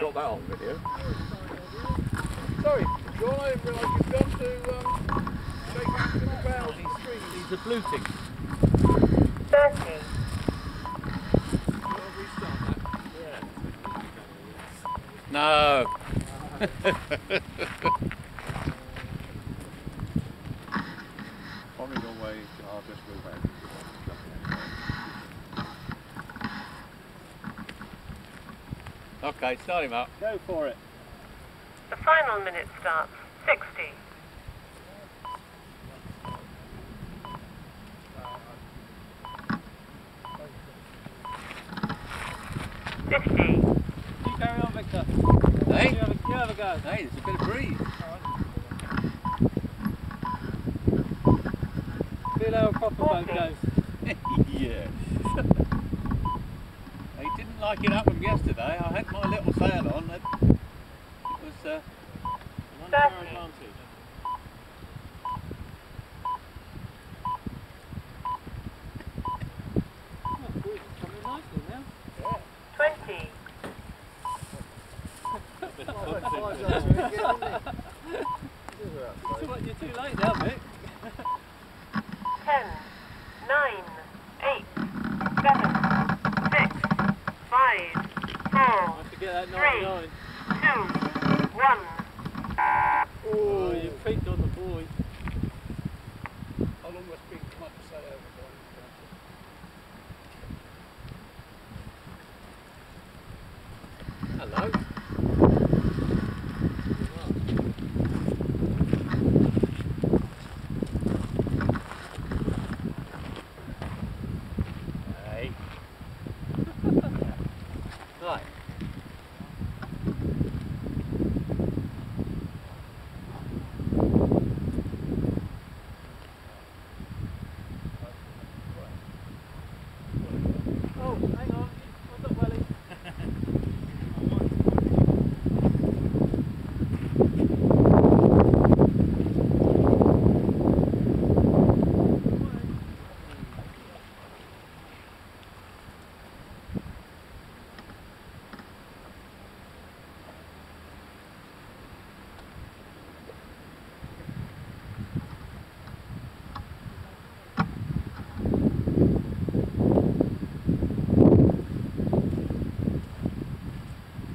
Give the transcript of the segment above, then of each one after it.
Got that on video. Sorry, John, I didn't realise you've gone to shake hands with the crowd in the street. He's a blue tick. 30. No. Probably the way I'll just go back. Okay, start him up. Go for it. The final minute starts. 60. 50. You carry on, Victor. Hey? You have a go. Hey, there's a bit of breeze. Feel how a proper boat goes. Yeah. He didn't like it up from yesterday. I had my little sail on. It was an unfair advantage. Coming nicely now. 20. You're too late now, Vic. 10. 9. 8. 7. 6. 5. 4. I have to get that 99. 2. 1. Oh, you peaked on the buoy. I'll almost be come up to say over. Hello. Hey. Right. Oh, hang on. What's up, Welly?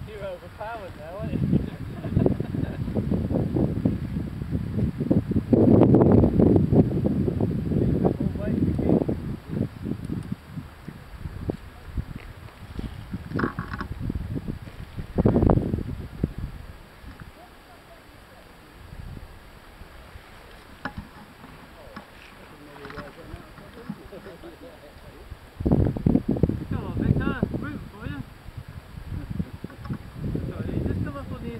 You're overpowered now, aren't you? Come on, Victor, root for you. Sorry, you just come up on the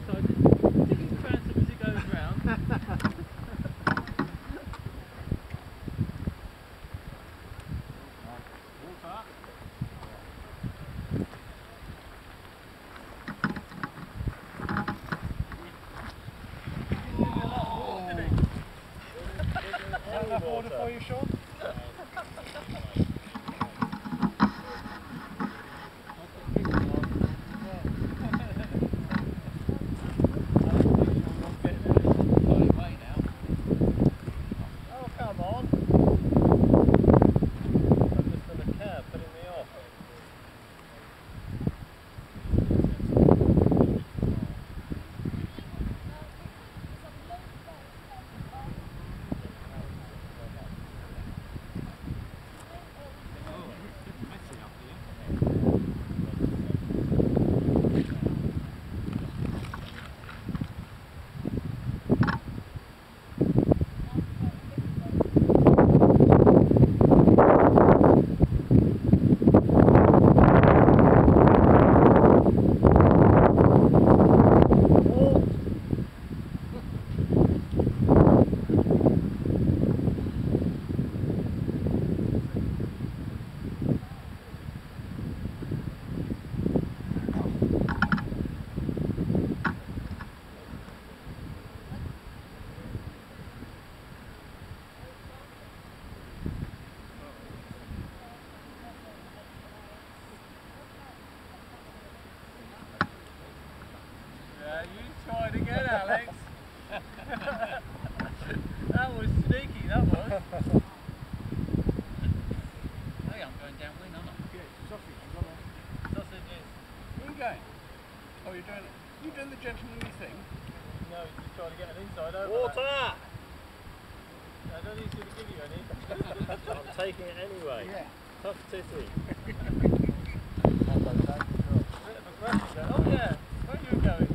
You tried again, Alex. That was sneaky, that was. Hey, I'm going downwind, aren't I? Yeah, sausage, you got on. Sausages. Where are you going? Oh, you're doing the gentlemanly thing? No, you're trying to get an inside over. Water! I don't need to give you any. I'm taking it anyway. Yeah. Tough titty. Bit of a crash there. Oh yeah, where are you going?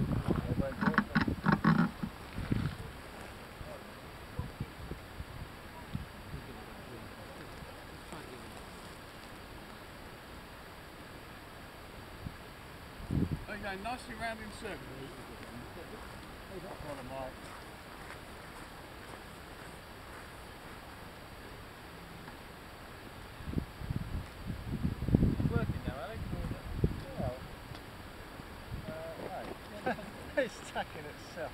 Oh, you're going nicely round in circles. That's one of mine. It's working now, Alex. No. It's stacking itself.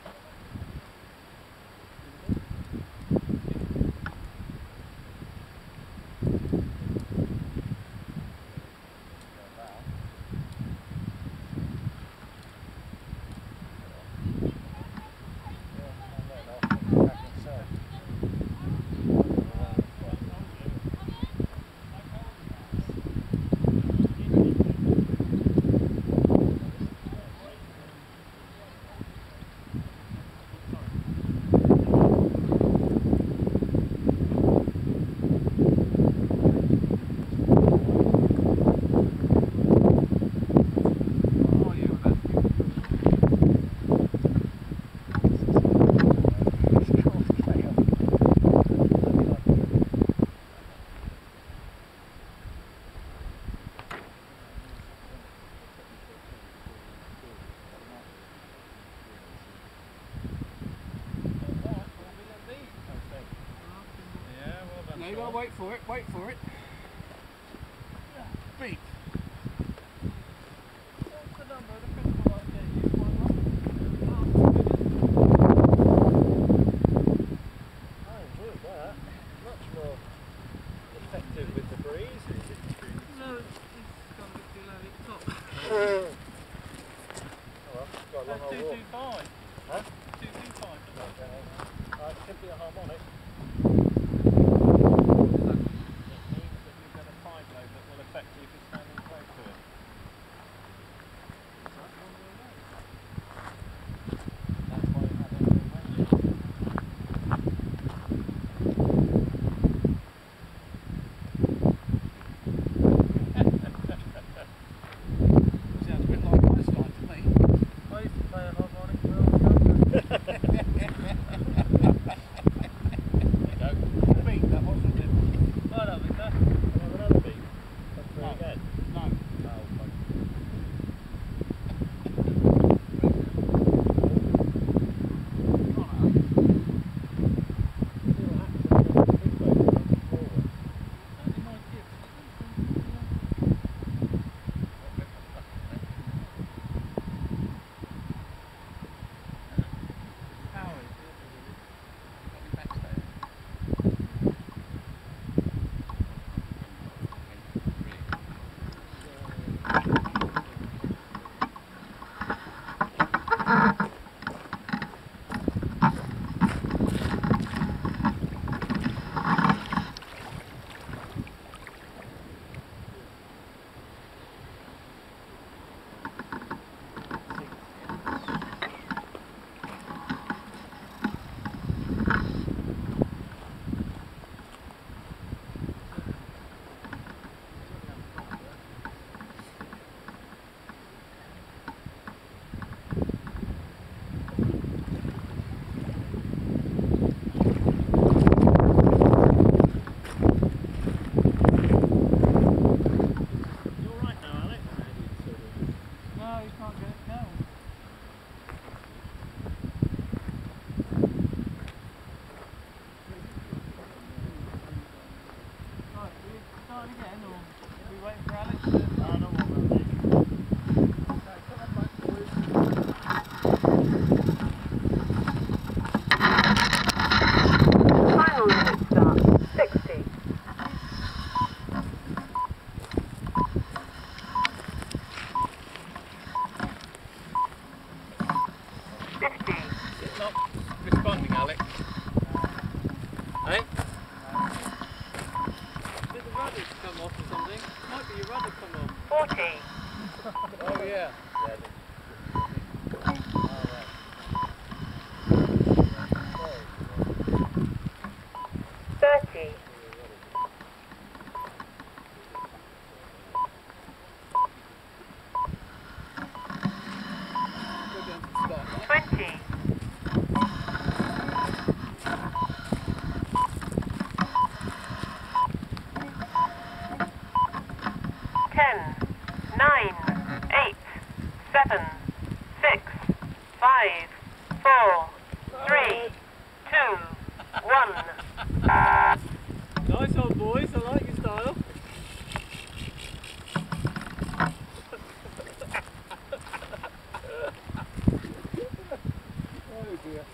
No, you gotta wait for it, wait for it. Beep. What's the number of the principal I get you? I enjoyed that. Much more effective with the breeze. No, it's got a bit too low at the top. Oh well, it's got a long old walk. 225. Huh? 225. It could be a harmonic. Affect you if you're standing close to it. That's why you have it in Sounds a bit like Einstein to me. I used to play a harmonic when I was younger. There you go. Beep, that was, wasn't it? Right up, Victor. Can I have another beat? That's very good. No. Oh, fuck. not responding, Alex? Hey? Did the rudder come off or something? Might be your rudder come off. 40, Oh yeah. 30, 20, 10, 9, 8, 7, 6, 5, 4, 3, 2, 1. Nice old boys, I like your style. Oh dear.